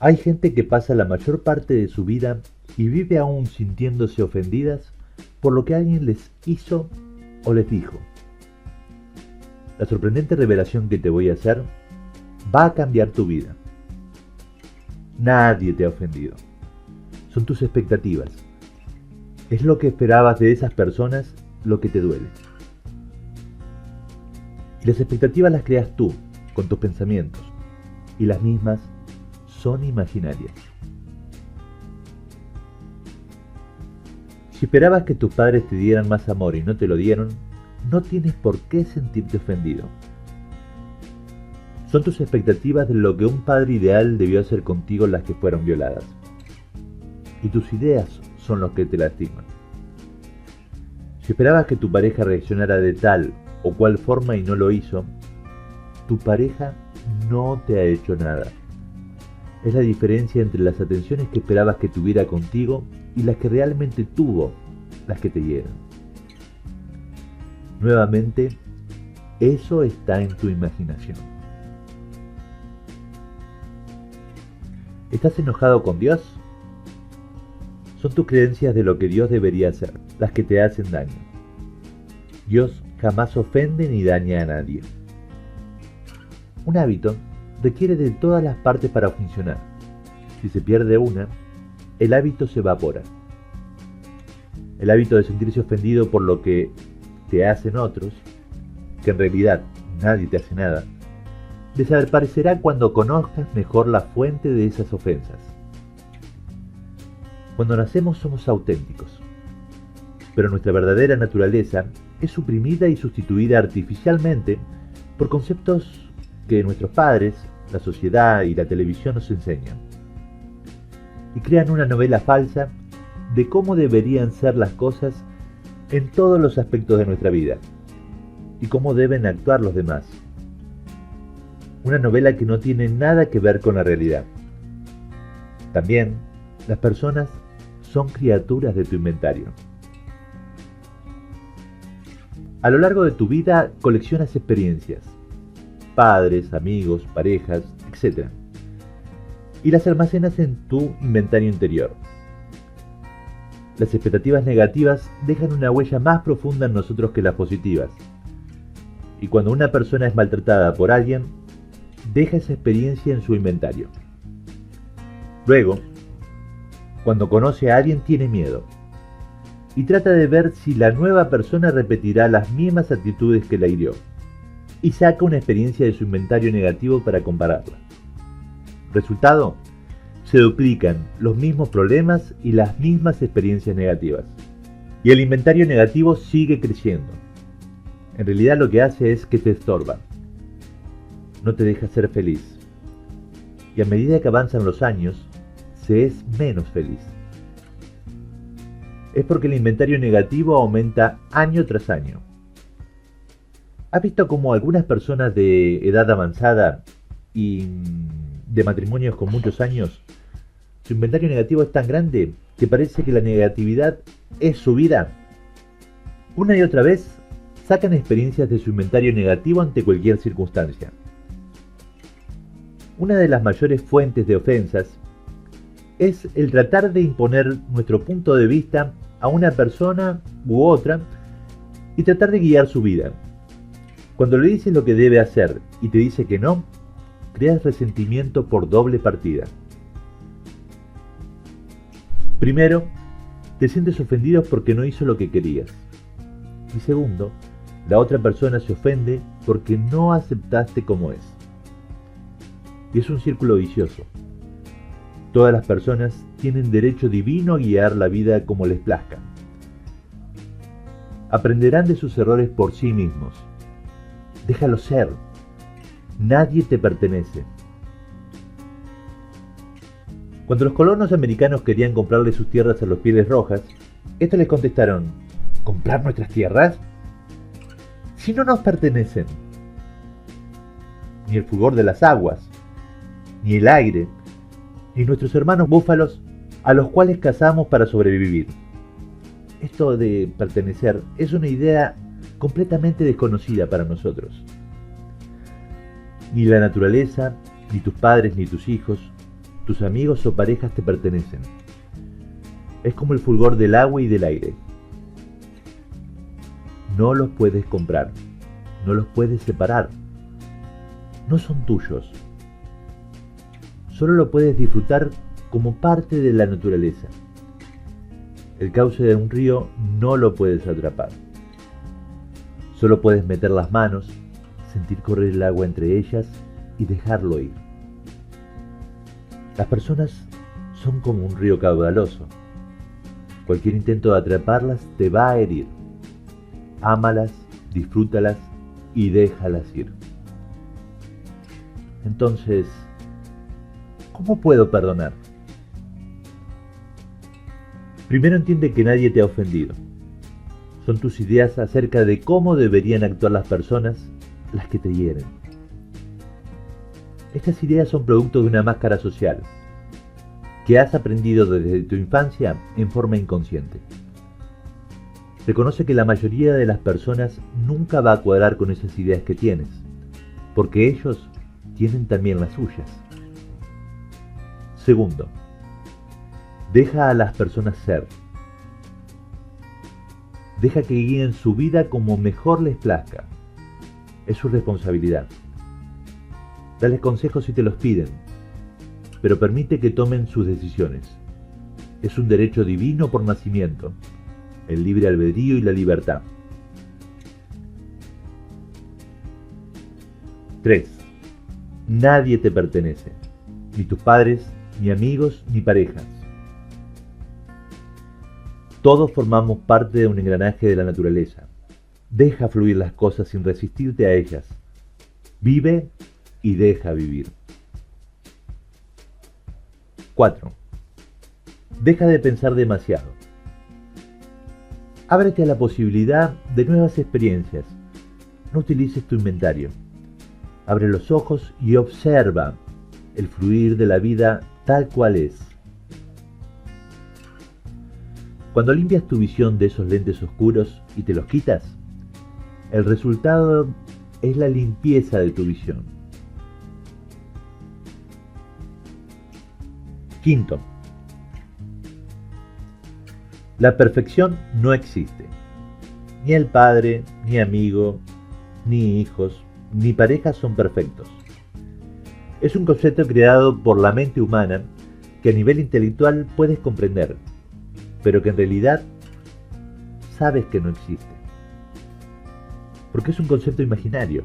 Hay gente que pasa la mayor parte de su vida y vive aún sintiéndose ofendidas por lo que alguien les hizo o les dijo. La sorprendente revelación que te voy a hacer va a cambiar tu vida. Nadie te ha ofendido. Son tus expectativas. Es lo que esperabas de esas personas lo que te duele. Y las expectativas las creas tú, con tus pensamientos. Y las mismas son imaginarias. Si esperabas que tus padres te dieran más amor y no te lo dieron, no tienes por qué sentirte ofendido. Son tus expectativas de lo que un padre ideal debió hacer contigo las que fueron violadas. Y tus ideas son los que te lastiman. Si esperabas que tu pareja reaccionara de tal o cual forma y no lo hizo, tu pareja no te ha hecho nada. Es la diferencia entre las atenciones que esperabas que tuviera contigo y las que realmente tuvo, las que te hieren. Nuevamente, eso está en tu imaginación. ¿Estás enojado con Dios? Son tus creencias de lo que Dios debería hacer, las que te hacen daño. Dios jamás ofende ni daña a nadie. Un hábito requiere de todas las partes para funcionar. Si se pierde una, el hábito se evapora. El hábito de sentirse ofendido por lo que te hacen otros, que en realidad nadie te hace nada, desaparecerá cuando conozcas mejor la fuente de esas ofensas. Cuando nacemos somos auténticos, pero nuestra verdadera naturaleza es suprimida y sustituida artificialmente por conceptos que nuestros padres, la sociedad y la televisión nos enseñan. Y crean una novela falsa de cómo deberían ser las cosas en todos los aspectos de nuestra vida y cómo deben actuar los demás. Una novela que no tiene nada que ver con la realidad. También, las personas son criaturas de tu inventario. A lo largo de tu vida coleccionas experiencias, padres, amigos, parejas, etc. Y las almacenas en tu inventario interior. Las expectativas negativas dejan una huella más profunda en nosotros que las positivas. Y cuando una persona es maltratada por alguien, deja esa experiencia en su inventario. Luego, cuando conoce a alguien, tiene miedo. Y trata de ver si la nueva persona repetirá las mismas actitudes que la hirió. Y saca una experiencia de su inventario negativo para compararla. Resultado: se duplican los mismos problemas y las mismas experiencias negativas. Y el inventario negativo sigue creciendo. En realidad lo que hace es que te estorba. No te deja ser feliz. Y a medida que avanzan los años, se es menos feliz. Es porque el inventario negativo aumenta año tras año. ¿Has visto cómo algunas personas de edad avanzada y de matrimonios con muchos años, su inventario negativo es tan grande que parece que la negatividad es su vida? Una y otra vez sacan experiencias de su inventario negativo ante cualquier circunstancia. Una de las mayores fuentes de ofensas es el tratar de imponer nuestro punto de vista a una persona u otra y tratar de guiar su vida. Cuando le dices lo que debe hacer y te dice que no, creas resentimiento por doble partida. Primero, te sientes ofendido porque no hizo lo que querías. Y segundo, la otra persona se ofende porque no aceptaste como es. Y es un círculo vicioso. Todas las personas tienen derecho divino a guiar la vida como les plazca. Aprenderán de sus errores por sí mismos. Déjalo ser. Nadie te pertenece. Cuando los colonos americanos querían comprarle sus tierras a los Pieles Rojas, estos les contestaron: ¿comprar nuestras tierras? Si no nos pertenecen. Ni el fulgor de las aguas, ni el aire, ni nuestros hermanos búfalos a los cuales cazamos para sobrevivir. Esto de pertenecer es una idea completamente desconocida para nosotros. Ni la naturaleza, ni tus padres, ni tus hijos, tus amigos o parejas te pertenecen. Es como el fulgor del agua y del aire. No los puedes comprar, no los puedes separar. No son tuyos. Solo lo puedes disfrutar como parte de la naturaleza. El cauce de un río no lo puedes atrapar. Solo puedes meter las manos, sentir correr el agua entre ellas y dejarlo ir. Las personas son como un río caudaloso. Cualquier intento de atraparlas te va a herir. Ámalas, disfrútalas y déjalas ir. Entonces, ¿cómo puedo perdonar? Primero entiende que nadie te ha ofendido. Son tus ideas acerca de cómo deberían actuar las personas las que te hieren. Estas ideas son producto de una máscara social que has aprendido desde tu infancia en forma inconsciente. Reconoce que la mayoría de las personas nunca va a cuadrar con esas ideas que tienes, porque ellos tienen también las suyas. Segundo, deja a las personas ser. Deja que guíen su vida como mejor les plazca. Es su responsabilidad. Dale consejos si te los piden, pero permite que tomen sus decisiones. Es un derecho divino por nacimiento, el libre albedrío y la libertad. 3. Nadie te pertenece, ni tus padres, ni amigos, ni parejas. Todos formamos parte de un engranaje de la naturaleza. Deja fluir las cosas sin resistirte a ellas. Vive y deja vivir. 4. Deja de pensar demasiado. Ábrete a la posibilidad de nuevas experiencias. No utilices tu inventario. Abre los ojos y observa el fluir de la vida tal cual es. Cuando limpias tu visión de esos lentes oscuros y te los quitas, el resultado es la limpieza de tu visión. 5. La perfección no existe. Ni el padre, ni amigo, ni hijos, ni pareja son perfectos. Es un concepto creado por la mente humana que a nivel intelectual puedes comprender, pero que en realidad sabes que no existe. Porque es un concepto imaginario.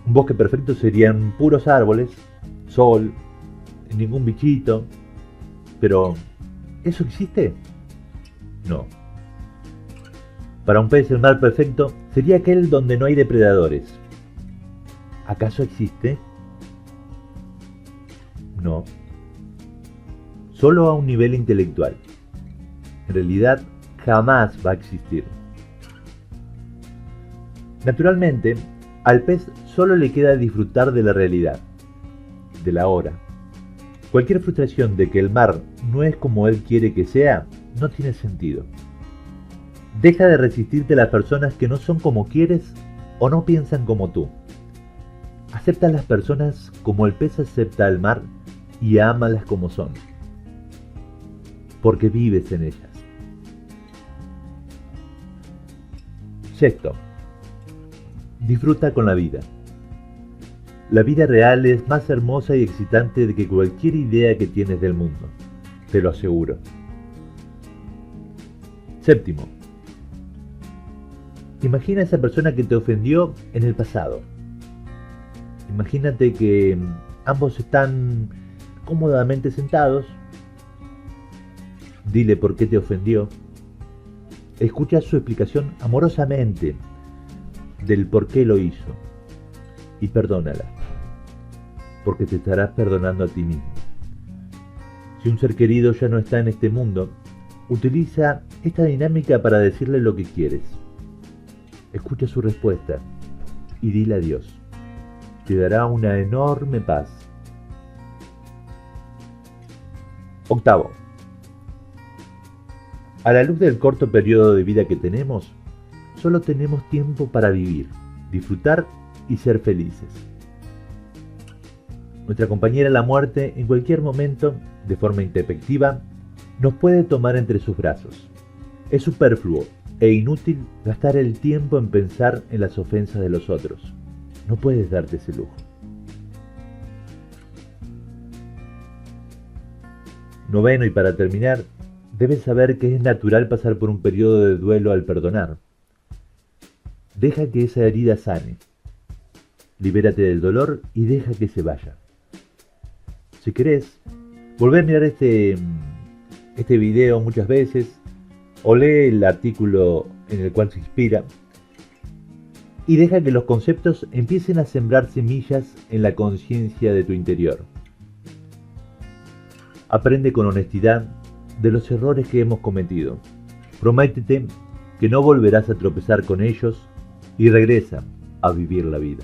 Un bosque perfecto serían puros árboles, sol, ningún bichito. Pero, ¿eso existe? No. Para un pez el mar perfecto sería aquel donde no hay depredadores. ¿Acaso existe? No. Solo a un nivel intelectual. En realidad, jamás va a existir. Naturalmente, al pez solo le queda disfrutar de la realidad, de la hora. Cualquier frustración de que el mar no es como él quiere que sea, no tiene sentido. Deja de resistirte a las personas que no son como quieres o no piensan como tú. Acepta a las personas como el pez acepta al mar y ámalas como son, porque vives en ellas. 6. Disfruta con la vida. La vida real es más hermosa y excitante que cualquier idea que tienes del mundo, te lo aseguro. 7. Imagina a esa persona que te ofendió en el pasado. Imagínate que ambos están cómodamente sentados. Dile por qué te ofendió. Escucha su explicación amorosamente del por qué lo hizo y perdónala, porque te estarás perdonando a ti mismo. Si un ser querido ya no está en este mundo, utiliza esta dinámica para decirle lo que quieres. Escucha su respuesta y dile adiós. Te dará una enorme paz. 8. A la luz del corto periodo de vida que tenemos, solo tenemos tiempo para vivir, disfrutar y ser felices. Nuestra compañera la muerte, en cualquier momento, de forma intempestiva, nos puede tomar entre sus brazos. Es superfluo e inútil gastar el tiempo en pensar en las ofensas de los otros. No puedes darte ese lujo. Noveno, y para terminar, debes saber que es natural pasar por un periodo de duelo al perdonar. Deja que esa herida sane. Libérate del dolor y deja que se vaya. Si querés, volvé a mirar este video muchas veces o lee el artículo en el cual se inspira y deja que los conceptos empiecen a sembrar semillas en la conciencia de tu interior. Aprende con honestidad de los errores que hemos cometido. Prométete que no volverás a tropezar con ellos y regresa a vivir la vida.